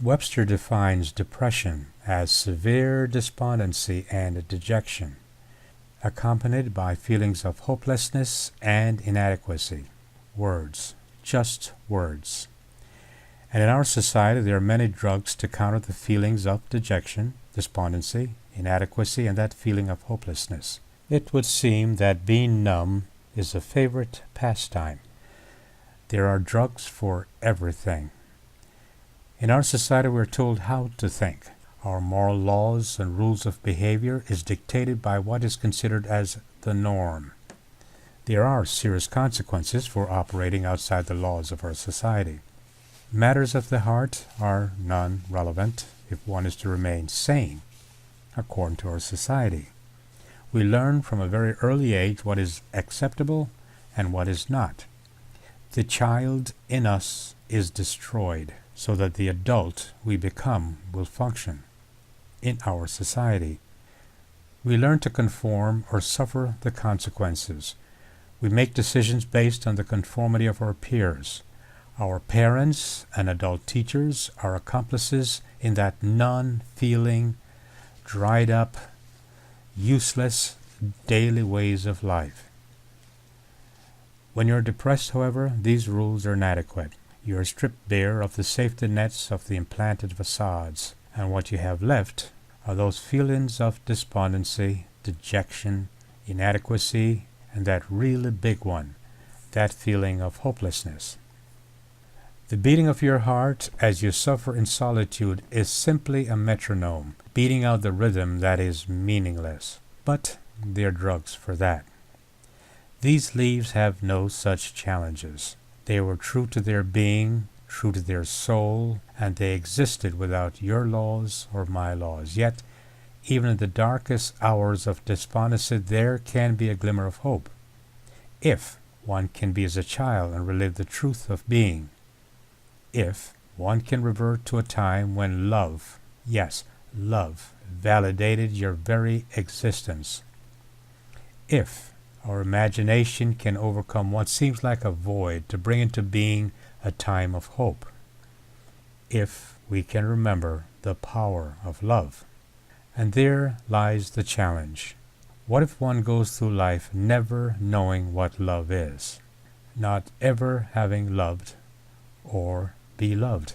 Webster defines depression as severe despondency and dejection, accompanied by feelings of hopelessness and inadequacy. Words, just words. And in our society, there are many drugs to counter the feelings of dejection, despondency, inadequacy, and that feeling of hopelessness. It would seem that being numb is a favorite pastime. There are drugs for everything. In our society, we are told how to think. Our moral laws and rules of behavior is dictated by what is considered as the norm. There are serious consequences for operating outside the laws of our society. Matters of the heart are non-relevant if one is to remain sane, according to our society. We learn from a very early age what is acceptable and what is not. The child in us is destroyed so that the adult we become will function in our society. We learn to conform or suffer the consequences. We make decisions based on the conformity of our peers. Our parents and adult teachers are accomplices in that non-feeling, dried up, useless daily ways of life. When you're depressed, however, these rules are inadequate. You are stripped bare of the safety nets of the implanted facades, and what you have left are those feelings of despondency, dejection, inadequacy, and that really big one, that feeling of hopelessness. The beating of your heart as you suffer in solitude is simply a metronome, beating out the rhythm that is meaningless. But there are drugs for that. These leaves have no such challenges. They were true to their being, true to their soul, and they existed without your laws or my laws. Yet, even in the darkest hours of despondency, there can be a glimmer of hope. If one can be as a child and relive the truth of being. If one can revert to a time when love, yes, love, validated your very existence. If our imagination can overcome what seems like a void to bring into being a time of hope. If we can remember the power of love. And there lies the challenge. What if one goes through life never knowing what love is, not ever having loved or be loved?